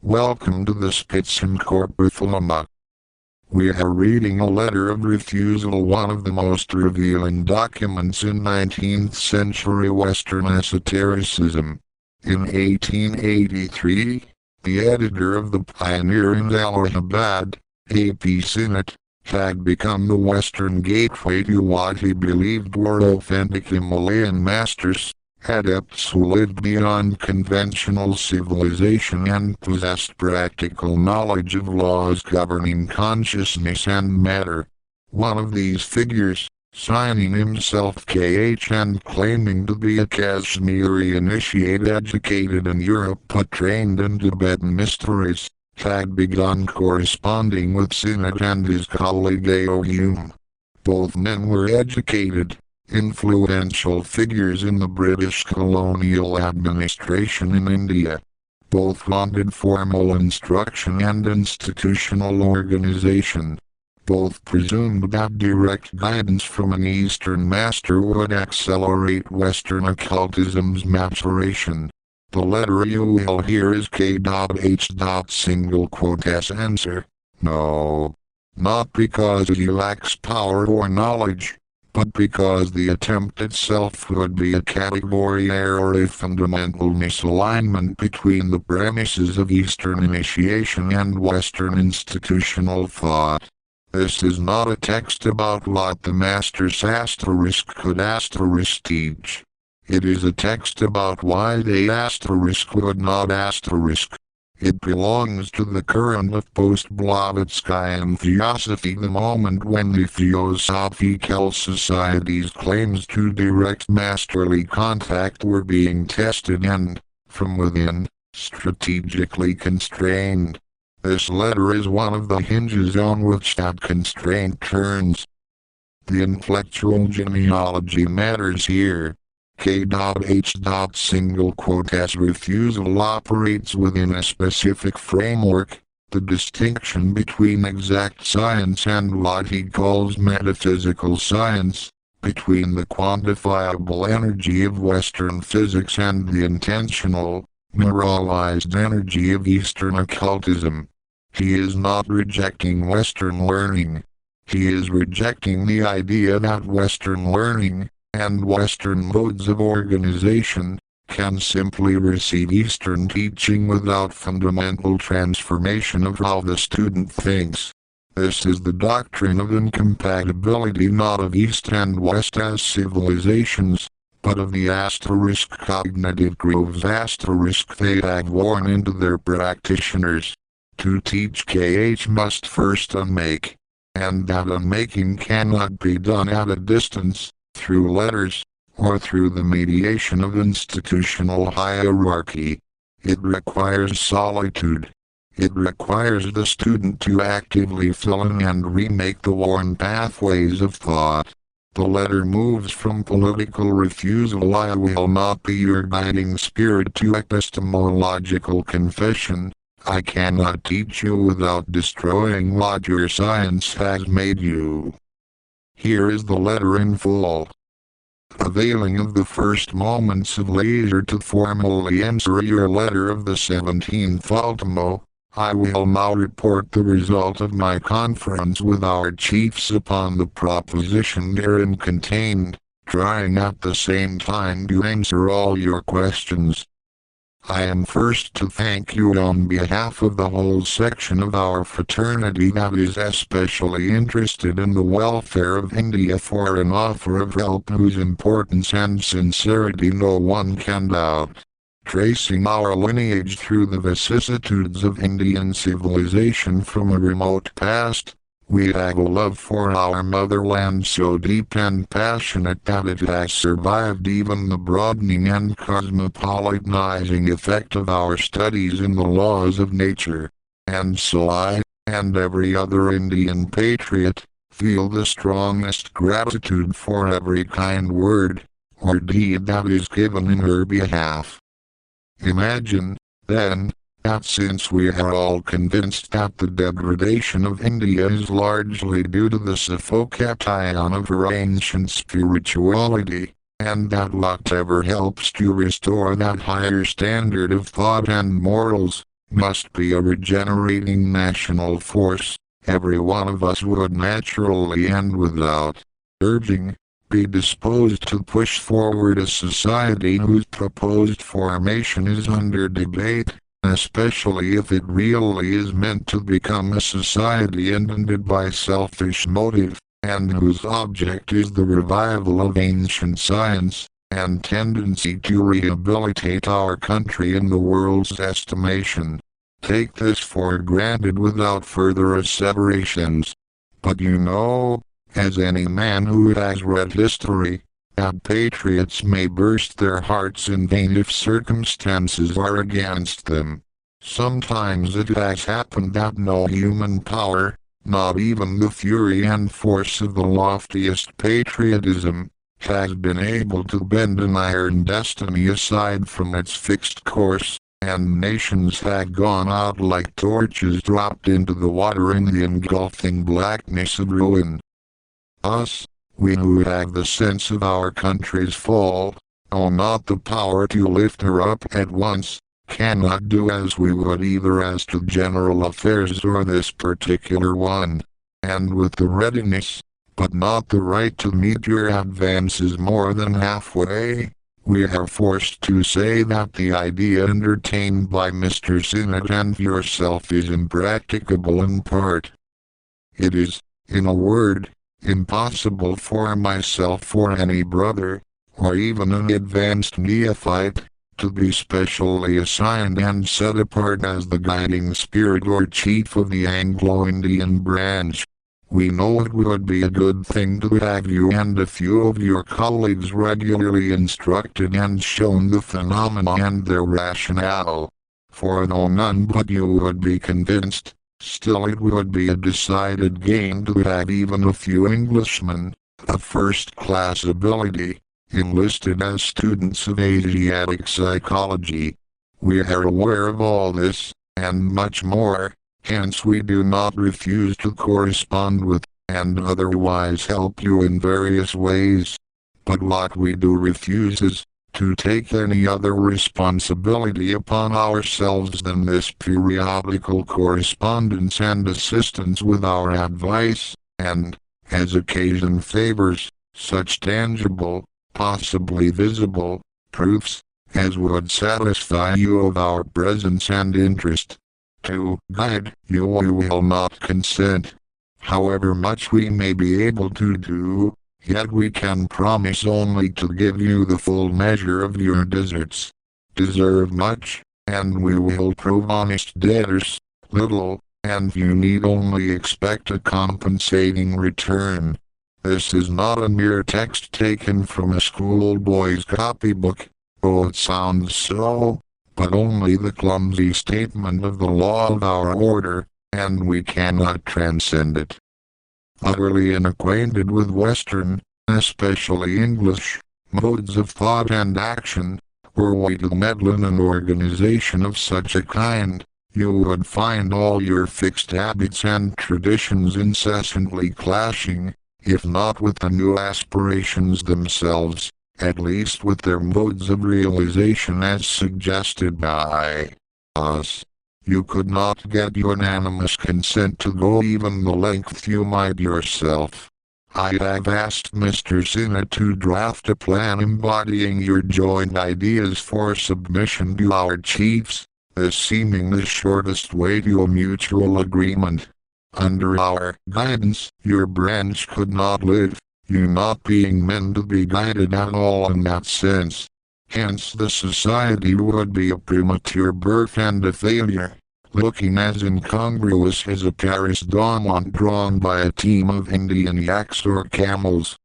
Welcome to the Spitzen-Körper Thelema. We are reading a letter of refusal, one of the most revealing documents in 19th-century Western esotericism. In 1883, the editor of the pioneer in Allahabad, A.P. Sinnett, had become the Western gateway to what he believed were authentic Himalayan masters, adepts who lived beyond conventional civilization and possessed practical knowledge of laws governing consciousness and matter. One of these figures, signing himself K.H. and claiming to be a Kashmiri initiate educated in Europe but trained in Tibetan mysteries, had begun corresponding with Sinnett and his colleague A.O. Hume. Both men were educated, influential figures in the British colonial administration in India. Both wanted formal instruction and institutional organization. Both presumed that direct guidance from an Eastern master would accelerate Western occultism's maturation. The letter you will hear is K.H. answer. No. Not because he lacks power or knowledge, but because the attempt itself would be a category error, a fundamental misalignment between the premises of Eastern initiation and Western institutional thought. This is not a text about what the masters could teach. It is a text about why they would not. It belongs to the current of post-Blavatskyan theosophy, the moment when the Theosophical Society's claims to direct masterly contact were being tested and, from within, strategically constrained. This letter is one of the hinges on which that constraint turns. The intellectual genealogy matters here. K.H. As refusal operates within a specific framework, the distinction between exact science and what he calls metaphysical science, between the quantifiable energy of Western physics and the intentional, neuralized energy of Eastern occultism. He is not rejecting Western learning. He is rejecting the idea that Western learning, and Western modes of organization, can simply receive Eastern teaching without fundamental transformation of how the student thinks. This is the doctrine of incompatibility, not of East and West as civilizations, but of the cognitive grooves they have worn into their practitioners. To teach K.H. must first unmake, and that unmaking cannot be done at a distance, through letters, or through the mediation of institutional hierarchy. It requires solitude. It requires the student to actively fill in and remake the worn pathways of thought. The letter moves from political refusal, I will not be your guiding spirit, to epistemological confession, I cannot teach you without destroying what your science has made you. Here is the letter in full. Availing of the first moments of leisure to formally answer your letter of the 17th ultimo, I will now report the result of my conference with our chiefs upon the proposition therein contained, trying at the same time to answer all your questions. I am first to thank you on behalf of the whole section of our fraternity that is especially interested in the welfare of India for an offer of help whose importance and sincerity no one can doubt. Tracing our lineage through the vicissitudes of Indian civilization from a remote past, we have a love for our motherland so deep and passionate that it has survived even the broadening and cosmopolitanizing effect of our studies in the laws of nature. And so I, and every other Indian patriot, feel the strongest gratitude for every kind word, or deed that is given in her behalf. Imagine, then, that since we are all convinced that the degradation of India is largely due to the suffocation of her ancient spirituality, and that whatever helps to restore that higher standard of thought and morals, must be a regenerating national force. Every one of us would naturally and without urging, be disposed to push forward a society whose proposed formation is under debate, especially if it really is meant to become a society invented by selfish motive, and whose object is the revival of ancient science, and tendency to rehabilitate our country in the world's estimation. Take this for granted without further asseverations. But you know, as any man who has read history, that patriots may burst their hearts in vain if circumstances are against them. Sometimes it has happened that no human power, not even the fury and force of the loftiest patriotism, has been able to bend an iron destiny aside from its fixed course, and nations have gone out like torches dropped into the water in the engulfing blackness of ruin. Us, we who have the sense of our country's fall, though not the power to lift her up at once, cannot do as we would either as to general affairs or this particular one, and with the readiness, but not the right to meet your advances more than halfway, we are forced to say that the idea entertained by Mr. Sinnott and yourself is impracticable in part. It is, in a word, impossible for myself or any brother, or even an advanced neophyte, to be specially assigned and set apart as the guiding spirit or chief of the Anglo-Indian branch. We know it would be a good thing to have you and a few of your colleagues regularly instructed and shown the phenomena and their rationale. For though none but you would be convinced, still it would be a decided gain to have even a few Englishmen, of first-class ability, enlisted as students of Asiatic psychology. We are aware of all this, and much more. Hence we do not refuse to correspond with, and otherwise help you in various ways. But what we do refuse is, to take any other responsibility upon ourselves than this periodical correspondence and assistance with our advice, and, as occasion favors, such tangible, possibly visible, proofs, as would satisfy you of our presence and interest. To guide you we will not consent. However much we may be able to do, yet we can promise only to give you the full measure of your deserts. Deserve much, and we will prove honest debtors, little, and you need only expect a compensating return. This is not a mere text taken from a schoolboy's copybook, though it sounds so, but only the clumsy statement of the law of our order, and we cannot transcend it. Utterly unacquainted with Western, especially English, modes of thought and action, were we to meddle in an organization of such a kind, you would find all your fixed habits and traditions incessantly clashing, if not with the new aspirations themselves, at least with their modes of realization as suggested by us. You could not get unanimous consent to go even the length you might yourself. I have asked Mr. Sinnott to draft a plan embodying your joint ideas for submission to our chiefs, this seeming the shortest way to a mutual agreement. Under our guidance, your branch could not live, you not being meant to be guided at all in that sense. Hence the society would be a premature birth and a failure, looking as incongruous as a Paris daumont drawn by a team of Indian yaks or camels.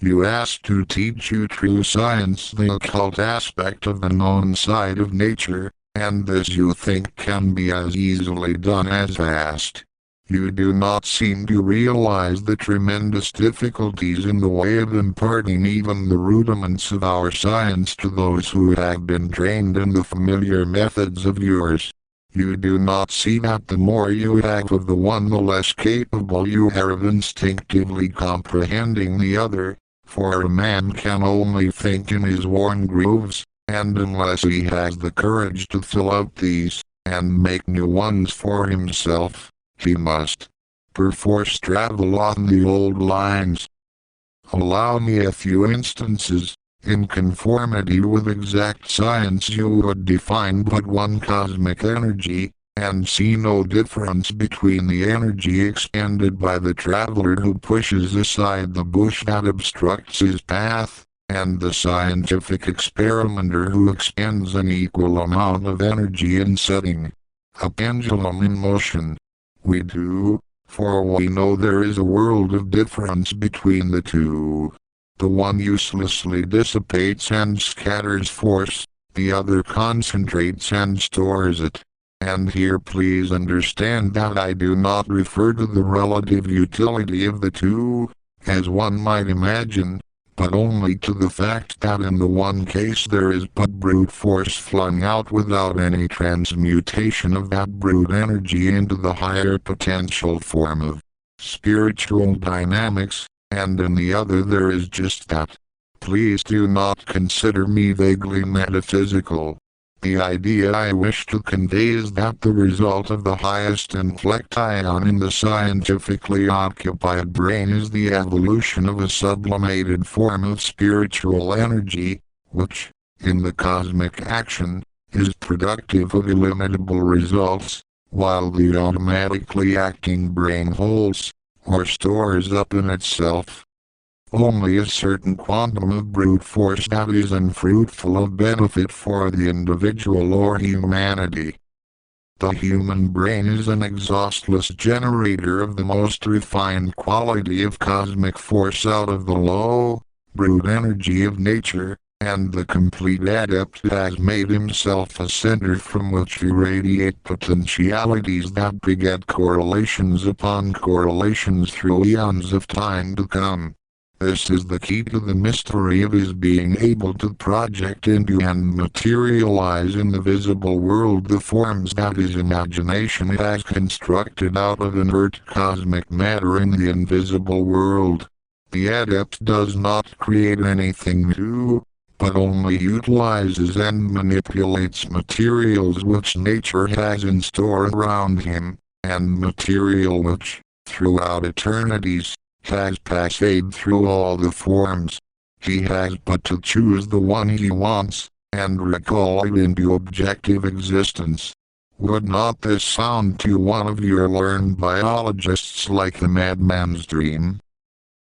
You ask to teach you true science, the occult aspect of the known side of nature, and this you think can be as easily done as asked. You do not seem to realize the tremendous difficulties in the way of imparting even the rudiments of our science to those who have been trained in the familiar methods of yours. You do not see that the more you have of the one the less capable you are of instinctively comprehending the other, for a man can only think in his worn grooves, and unless he has the courage to fill out these, and make new ones for himself, he must perforce travel on the old lines. Allow me a few instances. In conformity with exact science you would define but one cosmic energy, and see no difference between the energy expended by the traveler who pushes aside the bush that obstructs his path, and the scientific experimenter who expends an equal amount of energy in setting a pendulum in motion. We do, for we know there is a world of difference between the two. The one uselessly dissipates and scatters force, the other concentrates and stores it. And here please understand that I do not refer to the relative utility of the two, as one might imagine, but only to the fact that in the one case there is but brute force flung out without any transmutation of that brute energy into the higher potential form of spiritual dynamics, and in the other there is just that. Please do not consider me vaguely metaphysical. The idea I wish to convey is that the result of the highest inflection in the scientifically occupied brain is the evolution of a sublimated form of spiritual energy, which, in the cosmic action, is productive of illimitable results, while the automatically acting brain holds, or stores up in itself, only a certain quantum of brute force that is unfruitful of benefit for the individual or humanity. The human brain is an exhaustless generator of the most refined quality of cosmic force out of the low, brute energy of nature, and the complete adept has made himself a center from which irradiate potentialities that beget correlations upon correlations through eons of time to come. This is the key to the mystery of his being able to project into and materialize in the visible world the forms that his imagination has constructed out of inert cosmic matter in the invisible world. The adept does not create anything new, but only utilizes and manipulates materials which nature has in store around him, and material which, throughout eternities, has passed through all the forms. He has but to choose the one he wants, and recall it into objective existence. Would not this sound to one of your learned biologists like the madman's dream?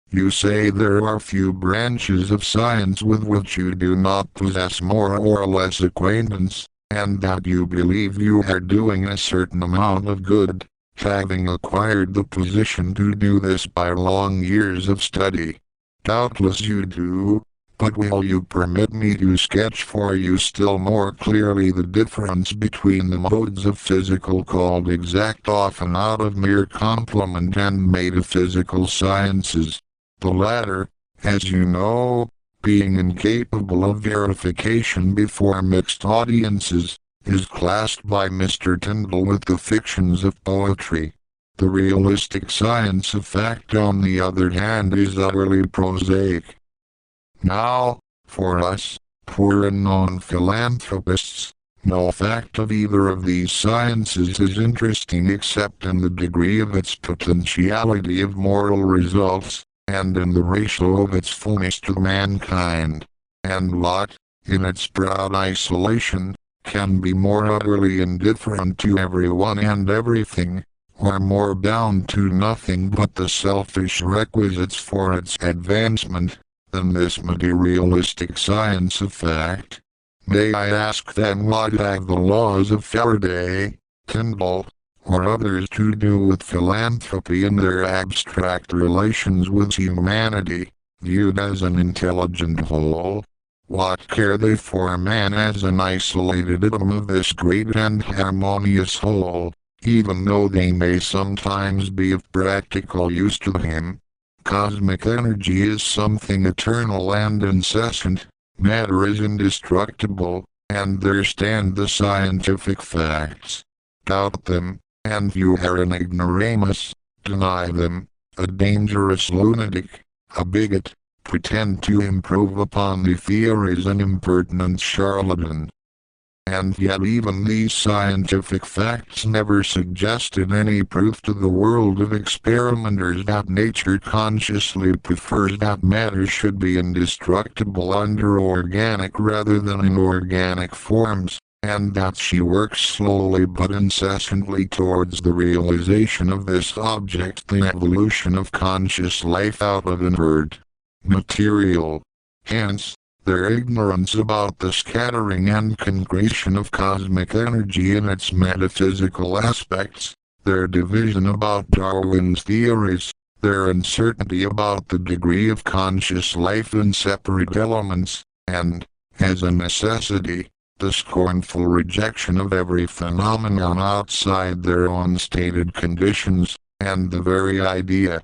You say there are few branches of science with which you do not possess more or less acquaintance, and that you believe you are doing a certain amount of good, having acquired the position to do this by long years of study. Doubtless you do, but will you permit me to sketch for you still more clearly the difference between the modes of physical called exact often out of mere complement and metaphysical sciences? The latter, as you know, being incapable of verification before mixed audiences, is classed by Mr. Tyndall with the fictions of poetry. The realistic science of fact on the other hand is utterly prosaic. Now, for us, poor unknown philanthropists, no fact of either of these sciences is interesting except in the degree of its potentiality of moral results, and in the ratio of its fullness to mankind. And what, in its proud isolation, can be more utterly indifferent to everyone and everything, or more bound to nothing but the selfish requisites for its advancement, than this materialistic science of fact? May I ask then what have the laws of Faraday, Tyndall, or others to do with philanthropy in their abstract relations with humanity, viewed as an intelligent whole? What care they for man as an isolated atom of this great and harmonious whole, even though they may sometimes be of practical use to him? Cosmic energy is something eternal and incessant, matter is indestructible, and there stand the scientific facts. Doubt them, and you are an ignoramus; deny them, a dangerous lunatic, a bigot; pretend to improve upon the theories an impertinent charlatan. and yet even these scientific facts never suggested any proof to the world of experimenters that nature consciously prefers that matter should be indestructible under organic rather than inorganic forms, and that she works slowly but incessantly towards the realization of this object, the evolution of conscious life out of inert material. Hence, their ignorance about the scattering and concretion of cosmic energy in its metaphysical aspects, their division about Darwin's theories, their uncertainty about the degree of conscious life in separate elements, and, as a necessity, the scornful rejection of every phenomenon outside their own stated conditions, and the very idea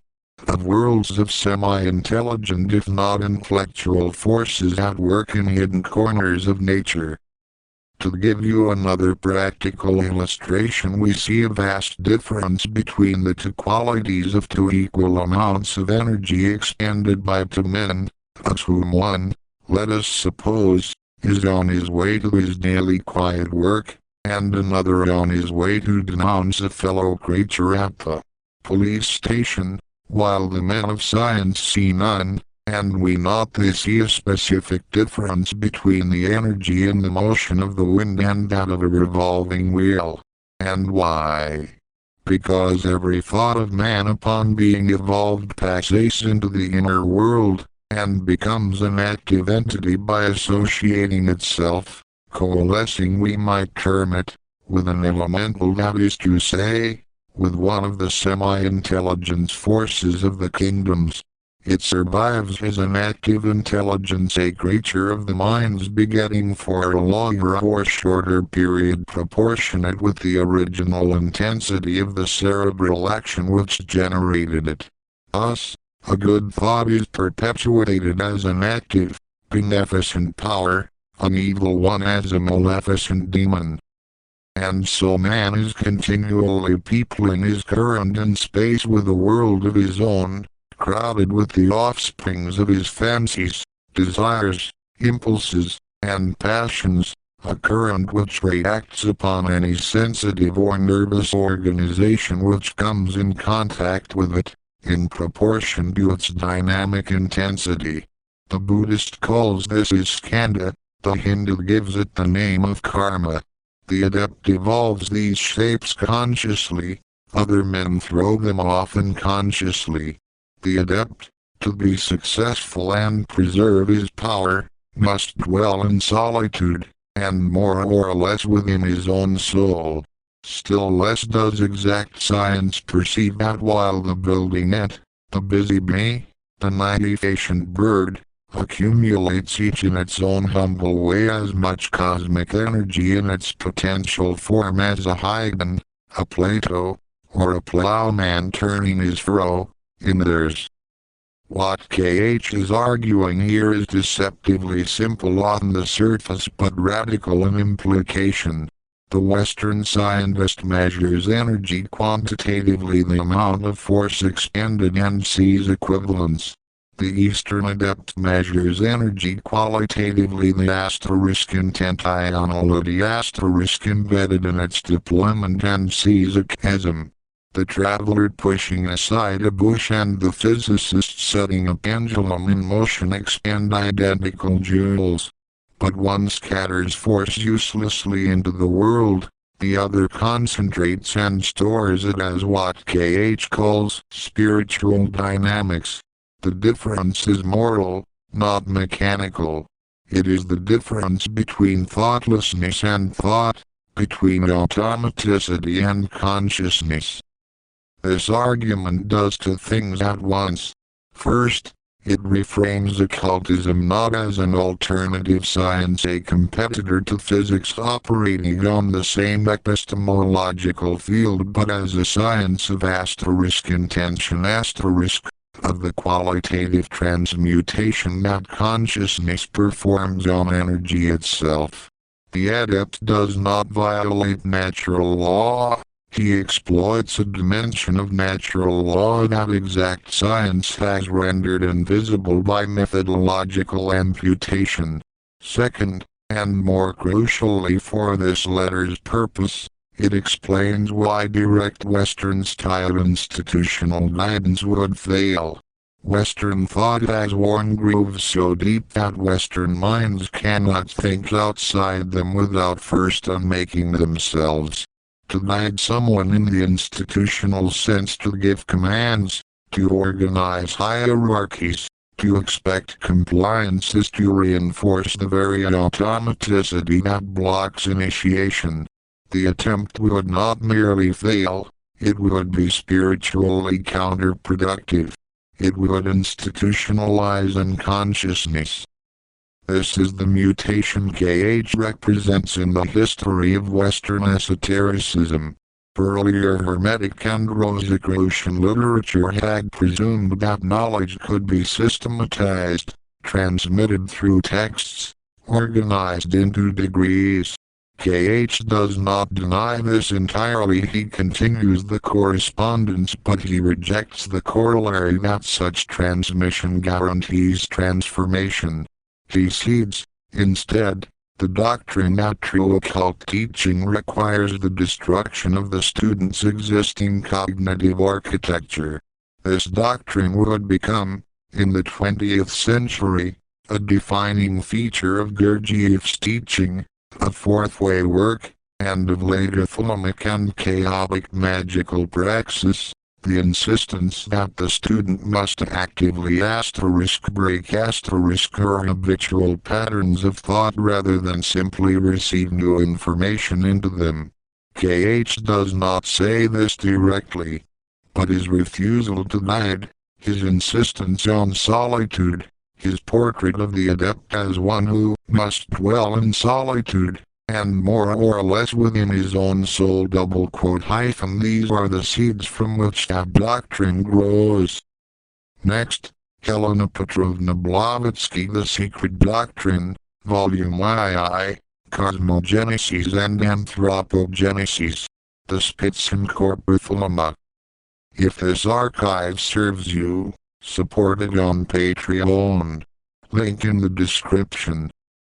of worlds of semi-intelligent if not intellectual forces at work in hidden corners of nature. To give you another practical illustration, we see a vast difference between the two qualities of two equal amounts of energy expended by two men, of whom one, let us suppose, is on his way to his daily quiet work, and another on his way to denounce a fellow creature at the police station, while the men of science see none, and we note they see a specific difference between the energy and the motion of the wind and that of a revolving wheel. And why? Because every thought of man upon being evolved passes into the inner world, and becomes an active entity by associating itself, coalescing we might term it, with an elemental, that is to say, with one of the semi-intelligence forces of the kingdoms. It survives as an active intelligence, a creature of the mind's begetting for a longer or shorter period proportionate with the original intensity of the cerebral action which generated it. Thus, a good thought is perpetuated as an active, beneficent power, an evil one as a maleficent demon. And so man is continually peopling his current in space with a world of his own, crowded with the offsprings of his fancies, desires, impulses, and passions, a current which reacts upon any sensitive or nervous organization which comes in contact with it, in proportion to its dynamic intensity. The Buddhist calls this skandha, the Hindu gives it the name of karma. The adept evolves these shapes consciously, other men throw them off unconsciously. The adept, to be successful and preserve his power, must dwell in solitude, and more or less within his own soul. Still less does exact science perceive that while the building ant, the busy bee, the nineteenth-century bird, accumulates each in its own humble way as much cosmic energy in its potential form as a Huygens, a Plato, or a plowman turning his furrow, in theirs. What KH is arguing here is deceptively simple on the surface but radical in implication. The Western scientist measures energy quantitatively, the amount of force expended, and sees equivalence. The Eastern adept measures energy qualitatively, the asterisk intentionality asterisk embedded in its deployment, and sees a chasm. The traveler pushing aside a bush and the physicist setting a pendulum in motion expend identical joules. But one scatters force uselessly into the world, the other concentrates and stores it as what KH calls spiritual dynamics. The difference is moral, not mechanical. It is the difference between thoughtlessness and thought, between automaticity and consciousness. This argument does two things at once. First, it reframes occultism not as an alternative science, a competitor to physics operating on the same epistemological field, but as a science of intention of the qualitative transmutation that consciousness performs on energy itself. The adept does not violate natural law. He exploits a dimension of natural law that exact science has rendered invisible by methodological amputation. Second, and more crucially for this letter's purpose, it explains why direct Western-style institutional guidance would fail. Western thought has worn grooves so deep that Western minds cannot think outside them without first unmaking themselves. To guide someone in the institutional sense, to give commands, to organize hierarchies, to expect compliance is to reinforce the very automaticity that blocks initiation. The attempt would not merely fail, it would be spiritually counterproductive. It would institutionalize unconsciousness. This is the mutation KH represents in the history of Western esotericism. Earlier Hermetic and Rosicrucian literature had presumed that knowledge could be systematized, transmitted through texts, organized into degrees. KH does not deny this entirely. He continues the correspondence, but he rejects the corollary that such transmission guarantees transformation. He cedes, instead, the doctrine that true occult teaching requires the destruction of the student's existing cognitive architecture. This doctrine would become, in the 20th century, a defining feature of Gurdjieff's teaching, a fourth-way work, and of later Thelemic and chaotic magical praxis, the insistence that the student must actively break her habitual patterns of thought rather than simply receive new information into them. KH does not say this directly, but his refusal to guide, his insistence on solitude, his portrait of the adept as one who must dwell in solitude, and more or less within his own soul these are the seeds from which that doctrine grows. Next, Helena Petrovna Blavatsky, The Secret Doctrine, Volume II, Cosmogenesis and Anthropogenesis, the Spitzen-Körper Thelema. If this archive serves you, support it on Patreon. Link in the description.